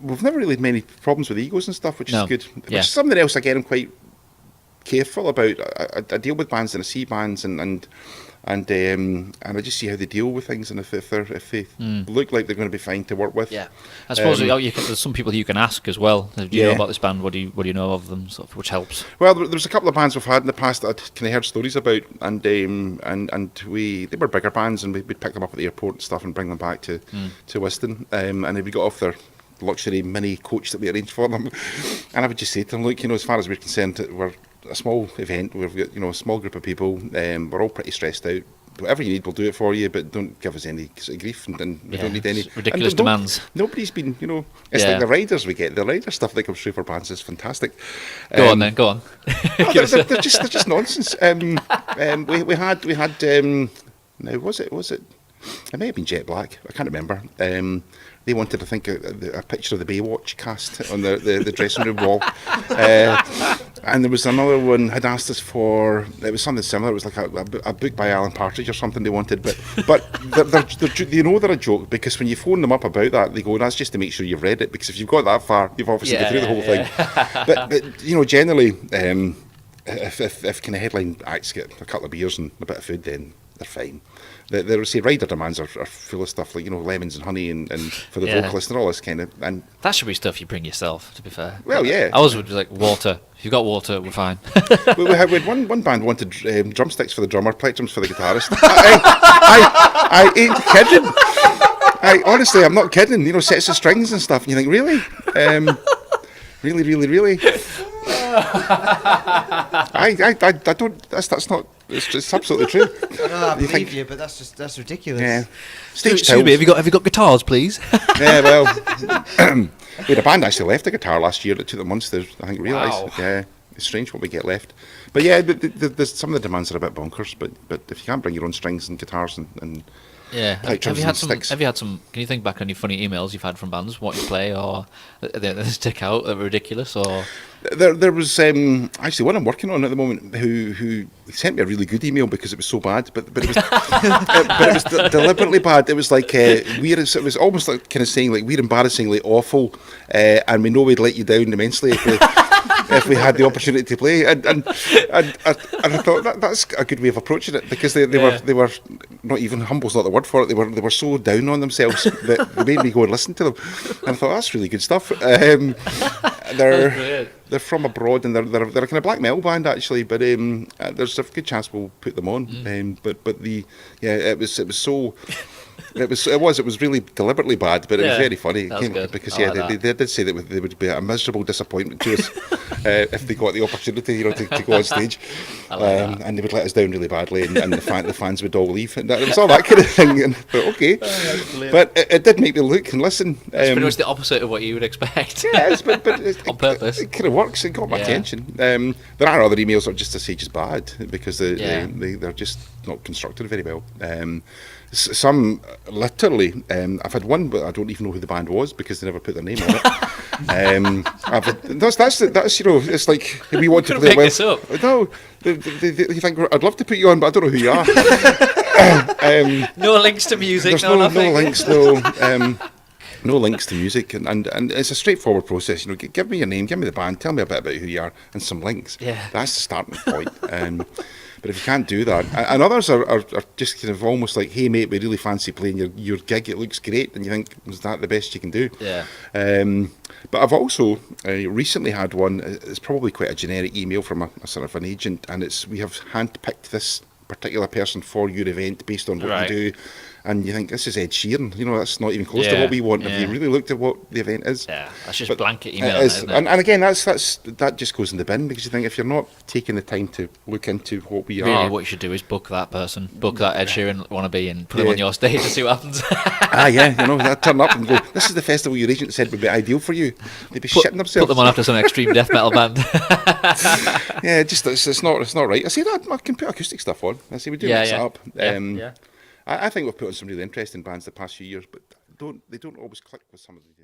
we've never really had many problems with egos and stuff, which is good. Which Yeah. is something else, again, I'm quite careful about. I deal with bands and I see bands and I just see how they deal with things, and if they look like they're going to be fine to work with. Yeah, I suppose there's some people you can ask as well. Do you know about this band? What do you know of them? Sort of, which helps. Well, there's a couple of bands we've had in the past that I'd kind of heard stories about, and they were bigger bands, and we'd pick them up at the airport and stuff, and bring them back to Wiston, and then we got off their luxury mini coach that we arranged for them, and I would just say to them, look, as far as we're concerned, we're a small event, we've got a small group of people, we're all pretty stressed out. Whatever you need, we'll do it for you, but don't give us any sort of grief, and we don't need any ridiculous demands. Nobody's been, it's like the riders we get. The rider stuff that comes through for bands is fantastic. Go on. They're just nonsense. We had now was it? It may have been Jet Black. I can't remember. They wanted, I think, a picture of the Baywatch cast on the dressing room wall. And there was another one had asked us for, it was something similar. It was like a book by Alan Partridge or something they wanted. But they're a joke, because when you phone them up about that, they go, that's just to make sure you've read it, because if you've got that far, you've obviously got through the whole thing. But generally, if kind of headline acts get a couple of beers and a bit of food, then they're fine. The rider demands are full of stuff like lemons and honey and for the vocalist and all this kind of, and that should be stuff you bring yourself. To be fair, well, yeah, I was like water. If you've got water, we're fine. we had one band wanted drumsticks for the drummer, plectrums for the guitarist. I ain't kidding. Honestly, I'm not kidding. Sets of strings and stuff. And you think, really, really. I don't. That's not. It's absolutely true. I believe you, but that's ridiculous. Yeah. Excuse me, have you got guitars, please? Yeah, well, we had a band actually left a guitar last year that took the Munster, I think, realised. Wow. Yeah, it's strange what we get left. But yeah, there's some of the demands are a bit bonkers. But if you can't bring your own strings and guitars and yeah, have you had some? Can you think back on any funny emails you've had from bands what you play, or that stick out that were ridiculous, or? There was actually one I'm working on at the moment who sent me a really good email because it was so bad, but it was but it was deliberately bad. It was like it was almost like kind of saying like, we're embarrassingly awful, and we know we'd let you down immensely if we had the opportunity to play, and I thought that's a good way of approaching it, because they were not even, humble's not the word for it. They were so down on themselves that they made me go and listen to them, and I thought, that's really good stuff. They're from abroad, and they're a kind of black metal band actually, but there's a good chance we'll put them on. It was really deliberately bad, but it was very funny. Because they did say that they would be a miserable disappointment to us if they got the opportunity, to go on stage, and they would let us down really badly, and the fans would all leave, and it was all that kind of thing. And but okay, but it did make me look and listen. It's pretty much the opposite of what you would expect. Yeah, but on purpose. It kind of works. It got my attention. There are other emails that are just to say just bad, because they're just not constructed very well. Some literally, I've had one, but I don't even know who the band was because they never put their name on it. That's it's like we want to play well. No, you think I'd love to put you on, but I don't know who you are. No links to music. There's no links. No links to music, and it's a straightforward process. Give me your name, give me the band, tell me a bit about who you are, and some links. Yeah, that's the starting point. But if you can't do that, and others are just kind of almost like, hey mate, we really fancy playing your gig, it looks great, and you think, is that the best you can do? Yeah. But I've also recently had one, it's probably quite a generic email from a sort of an agent, and we have handpicked this particular person for your event based on what you do. And you think, this is Ed Sheeran, that's not even close to what we want. Have you really looked at what the event is? Yeah, that's just blanket email, isn't it? And again, that just goes in the bin, because you think, if you're not taking the time to look into what we really, are... what you should do is book that person, book that Ed Sheeran wannabe, and put him on your stage to see what happens. I'd turn up and go, this is the festival your agent said would be ideal for you. They'd be shitting themselves. Put them on after some extreme death metal band. Yeah, it's not right. I say that, I can put acoustic stuff on. I say we do mix it up. I think we've put on some really interesting bands the past few years, but they don't always click with some of the